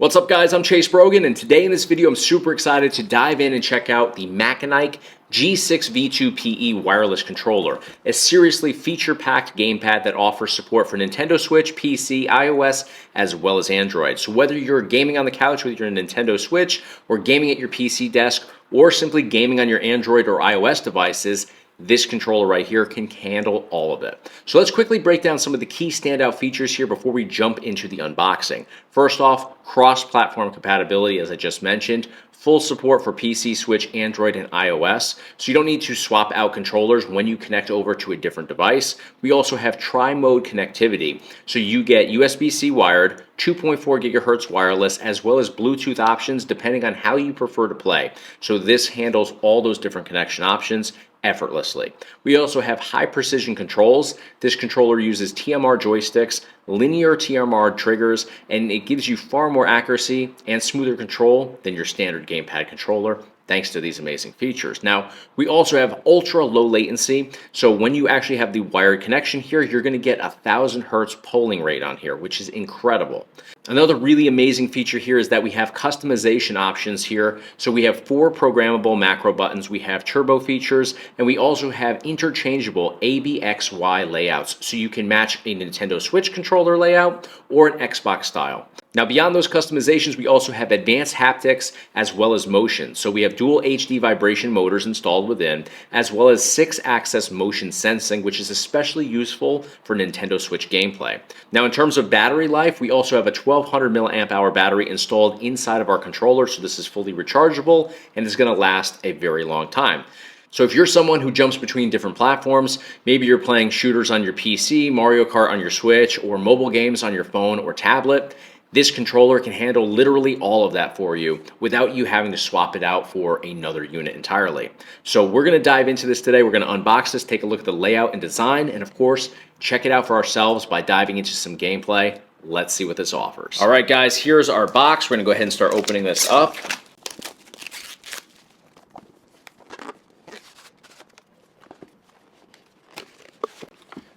What's up guys, I'm Brogan, and today in this video I'm super excited to dive in and check out the Machenike G6V2PE wireless controller, a seriously feature-packed gamepad that offers support for Nintendo Switch, PC, iOS, as well as Android. So whether you're gaming on the couch with your Nintendo Switch, or gaming at your PC desk, or simply gaming on your Android or iOS devices, this controller right here can handle all of it. So let's quickly break down some of the key standout features here before we jump into the unboxing. First off, cross-platform compatibility, as I just mentioned. Full support for PC, Switch, Android, and iOS, so you don't need to swap out controllers when you connect over to a different device. We also have tri-mode connectivity, so you get USB-C wired, 2.4 gigahertz wireless, as well as Bluetooth options depending on how you prefer to play. So this handles all those different connection options effortlessly. We also have high precision controls. This controller uses TMR joysticks, linear TMR triggers, and it gives you far more accuracy and smoother control than your standard gamepad controller, thanks to these amazing features. Now, we also have ultra low latency, so when you actually have the wired connection here, you're going to get 1000 hertz polling rate on here, which is incredible. Another really amazing feature here is that we have customization options here. So we have 4 programmable macro buttons, we have turbo features, and we also have interchangeable ABXY layouts, so you can match a Nintendo Switch controller layout or an Xbox style. Now, beyond those customizations, we also have advanced haptics as well as motion. So we have dual HD vibration motors installed within, as well as 6-axis motion sensing, which is especially useful for Nintendo Switch gameplay. Now, in terms of battery life, we also have a 1200 milliamp hour battery installed inside of our controller, so this is fully rechargeable and is going to last a very long time. So if you're someone who jumps between different platforms, maybe you're playing shooters on your PC, Mario Kart on your Switch, or mobile games on your phone or tablet, this controller can handle literally all of that for you without you having to swap it out for another unit entirely. So we're going to dive into this today. We're going to unbox this, take a look at the layout and design, and of course, check it out for ourselves by diving into some gameplay. Let's see what this offers. All right, guys, here's our box. We're going to go ahead and start opening this up.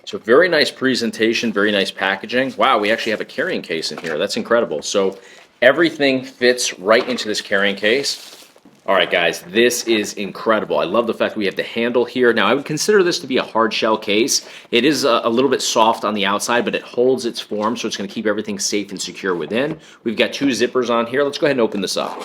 So very nice presentation, very nice packaging. Wow, we actually have a carrying case in here. That's incredible. So everything fits right into this carrying case. All right, guys, this is incredible. I love the fact that we have the handle here. Now, I would consider this to be a hard shell case. It is a little bit soft on the outside, but it holds its form, so it's going to keep everything safe and secure within. We've got 2 zippers on here. Let's go ahead and open this up.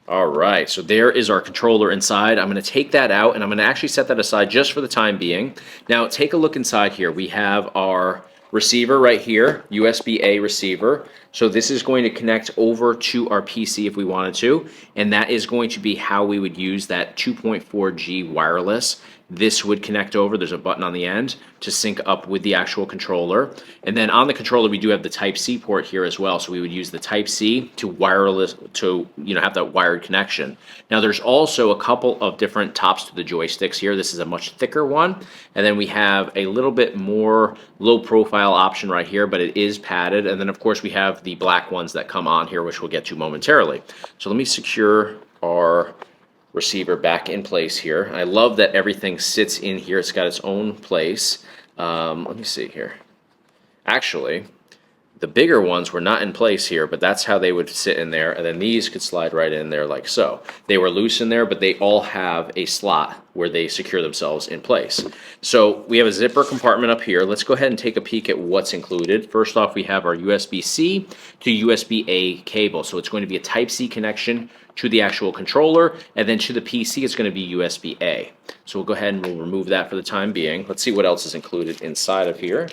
All right, so there is our controller inside. I'm going to take that out, and I'm going to actually set that aside just for the time being. Now, take a look inside here. We have our receiver right here, USB-A receiver. So this is going to connect over to our PC if we wanted to, and that is going to be how we would use that 2.4G wireless. This would connect over. There's a button on the end to sync up with the actual controller. And then on the controller, we do have the Type-C port here as well. So we would use the Type-C to wireless to have that wired connection. Now there's also a couple of different tops to the joysticks here. This is a much thicker one. And then we have a little bit more low profile option right here, but it is padded. And then of course we have the black ones that come on here, which we'll get to momentarily. So let me secure our receiver back in place here. I love that everything sits in here. It's got its own place. Let me see here. Actually, the bigger ones were not in place here, but that's how they would sit in there, and then these could slide right in there like so. They were loose in there, but they all have a slot where they secure themselves in place. So we have a zipper compartment up here. Let's go ahead and take a peek at what's included. First off, we have our USB-C to USB-A cable. So it's going to be a Type-C connection to the actual controller, and then to the PC it's going to be USB-A. So we'll go ahead and we'll remove that for the time being. Let's see what else is included inside of here.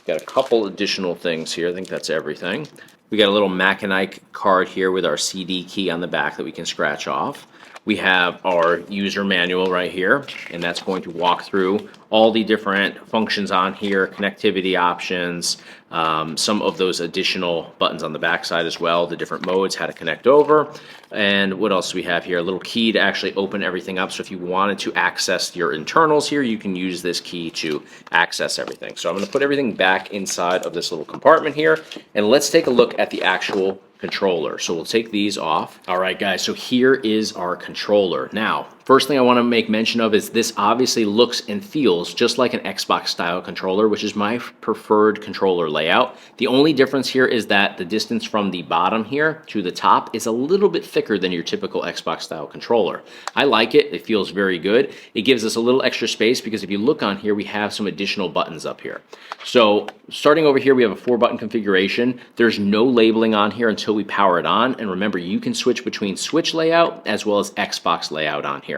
Got a couple additional things here. I think that's everything. We got a little Machenike card here with our CD key on the back that we can scratch off. We have our user manual right here, and that's going to walk through all the different functions on here, connectivity options, some of those additional buttons on the back side as well, the different modes, how to connect over, and what else do we have here? A little key to actually open everything up, so if you wanted to access your internals here, you can use this key to access everything. So I'm going to put everything back inside of this little compartment here, and let's take a look at the actual controller. So we'll take these off. All right, guys, so here is our controller. Now, First thing I want to make mention of is this obviously looks and feels just like an Xbox style controller, which is my preferred controller layout. The only difference here is that the distance from the bottom here to the top is a little bit thicker than your typical Xbox style controller. I like it. It feels very good. It gives us a little extra space because if you look on here, we have some additional buttons up here. So starting over here, we have a 4-button configuration. There's no labeling on here until we power it on. And remember, you can switch between Switch layout as well as Xbox layout on here.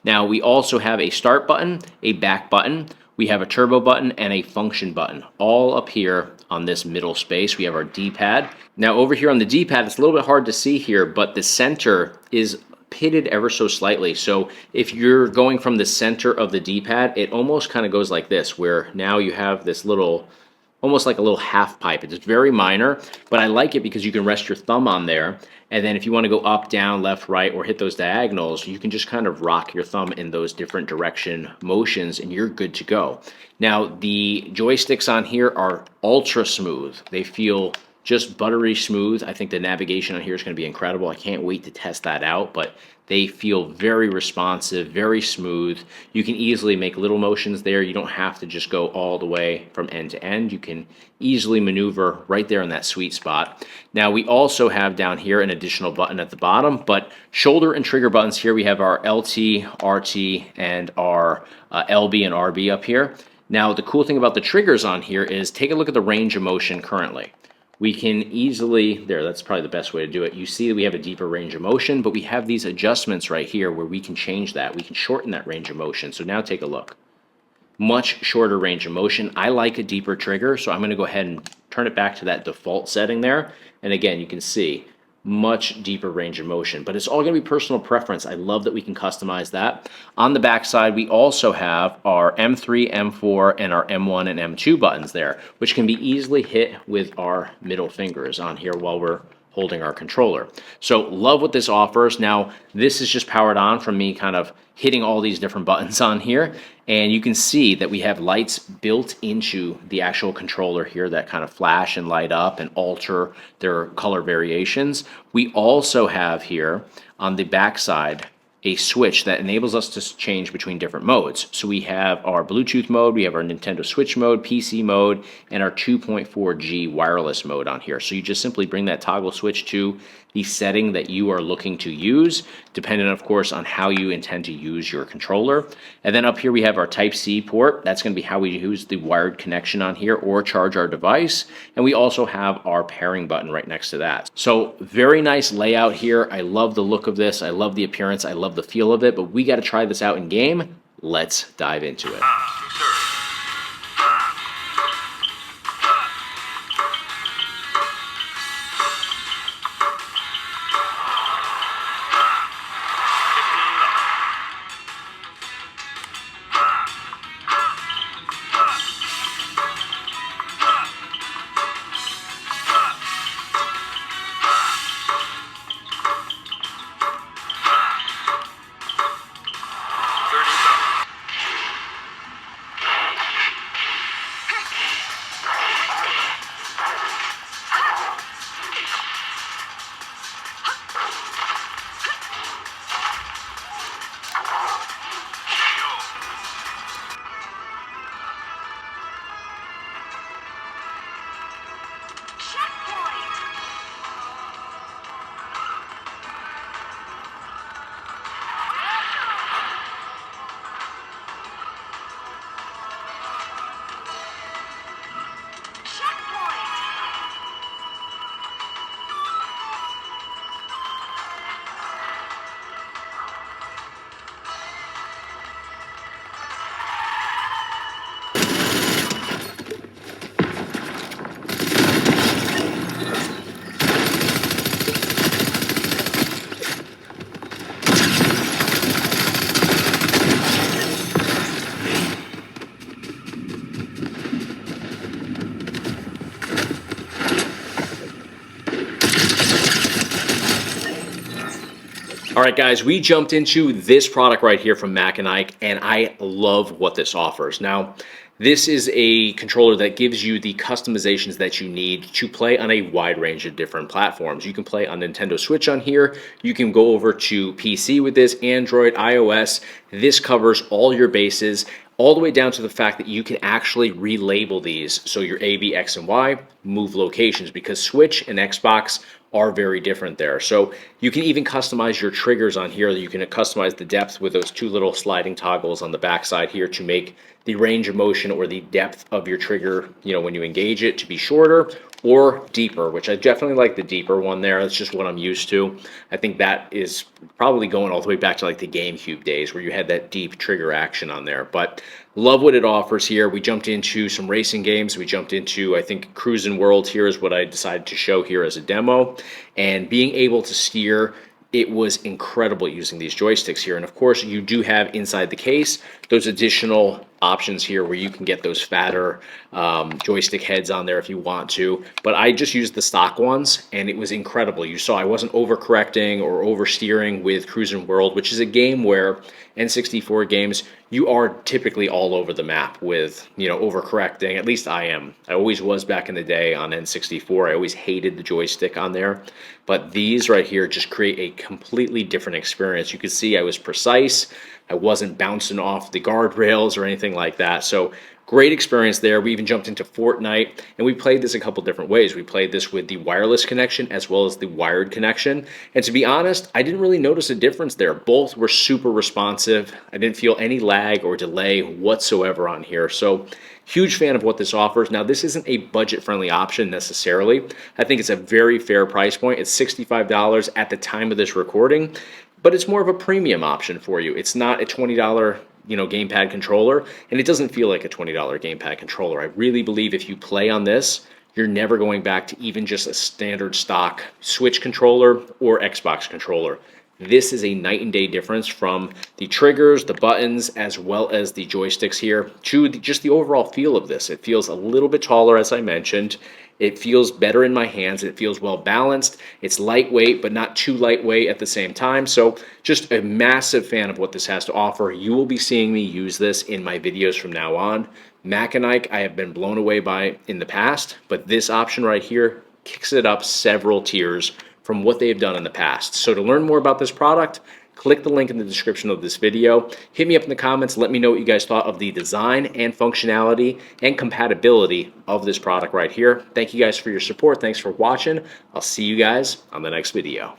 Now, we also have a start button, a back button, we have a turbo button, and a function button, all up here on this middle space. We have our D-pad. Now, over here on the D-pad, it's a little bit hard to see here, but the center is pitted ever so slightly. So if you're going from the center of the D-pad, it almost kind of goes like this, where now you have this little, almost like a little half pipe. It's very minor, but I like it because you can rest your thumb on there. And then if you want to go up, down, left, right, or hit those diagonals, you can just kind of rock your thumb in those different direction motions and you're good to go. Now, the joysticks on here are ultra smooth. They feel just buttery smooth. I think the navigation on here is going to be incredible. I can't wait to test that out, but they feel very responsive, very smooth. You can easily make little motions there. You don't have to just go all the way from end to end. You can easily maneuver right there in that sweet spot. Now, we also have down here an additional button at the bottom, but shoulder and trigger buttons here, we have our LT, RT, and our LB and RB up here. Now, the cool thing about the triggers on here is take a look at the range of motion currently. We can easily, there, that's probably the best way to do it. You see that we have a deeper range of motion, but we have these adjustments right here where we can change that. We can shorten that range of motion. So now take a look. Much shorter range of motion. I like a deeper trigger, so I'm going to go ahead and turn it back to that default setting there. And again, you can see much deeper range of motion, but it's all going to be personal preference. I love that we can customize that. On the back side, we also have our M3, M4, and our M1 and M2 buttons there, which can be easily hit with our middle fingers on here while we're holding our controller. So love what this offers. Now, this is just powered on from me kind of hitting all these different buttons on here, and you can see that we have lights built into the actual controller here that kind of flash and light up and alter their color variations. We also have here on the back side a switch that enables us to change between different modes. So we have our Bluetooth mode, we have our Nintendo Switch mode, PC mode, and our 2.4G wireless mode on here. So you just simply bring that toggle switch to the setting that you are looking to use, depending, of course, on how you intend to use your controller. And then up here we have our Type-C port. That's going to be how we use the wired connection on here or charge our device. And we also have our pairing button right next to that. So very nice layout here. I love the look of this. I love the appearance. I love the feel of it, but we got to try this out in game. Let's dive into it. All right, guys, we jumped into this product right here from Machenike, and I love what this offers. Now, This is a controller that gives you the customizations that you need to play on a wide range of different platforms. You can play on Nintendo Switch on here. You can go over to PC with this, Android, iOS. This covers all your bases, all the way down to the fact that you can actually relabel these. So your A, B, X, and Y move locations, because Switch and Xbox are very different there. So you can even customize your triggers on here. You can customize the depth with those two little sliding toggles on the back side here to make the range of motion or the depth of your trigger, when you engage it, to be shorter or deeper, which I definitely like the deeper one there. That's just what I'm used to. I think that is probably going all the way back to like the GameCube days where you had that deep trigger action on there. But love what it offers here. We jumped into some racing games. We jumped into, I think, Cruising World here is what I decided to show here as a demo. And being able to steer, it was incredible using these joysticks here. And of course, you do have inside the case those additional options here where you can get those fatter joystick heads on there if you want to. But I just used the stock ones, and it was incredible. You saw I wasn't overcorrecting or oversteering with Cruising World, which is a game where N64 games, you are typically all over the map with, overcorrecting. At least I am. I always was back in the day on N64. I always hated the joystick on there. But these right here just create a completely different experience. You could see I was precise. I wasn't bouncing off the guardrails or anything like that. So great experience there. We even jumped into Fortnite, and we played this a couple different ways. We played this with the wireless connection as well as the wired connection. And to be honest, I didn't really notice a difference there. Both were super responsive. I didn't feel any lag or delay whatsoever on here. So huge fan of what this offers. Now, this isn't a budget-friendly option necessarily. I think it's a very fair price point. It's $65 at the time of this recording, but it's more of a premium option for you. It's not a $20 gamepad controller, and it doesn't feel like a $20 gamepad controller. I really believe if you play on this, you're never going back to even just a standard stock Switch controller or Xbox controller. This is a night and day difference from the triggers, the buttons, as well as the joysticks here to just the overall feel of this. It feels a little bit taller, as I mentioned. It feels better in my hands. It feels well balanced. It's lightweight, but not too lightweight at the same time. So just a massive fan of what this has to offer. You will be seeing me use this in my videos from now on. Machenike, I have been blown away by in the past, but this option right here kicks it up several tiers from what they've done in the past. So to learn more about this product, click the link in the description of this video. Hit me up in the comments. Let me know what you guys thought of the design and functionality and compatibility of this product right here. Thank you guys for your support. Thanks for watching. I'll see you guys on the next video.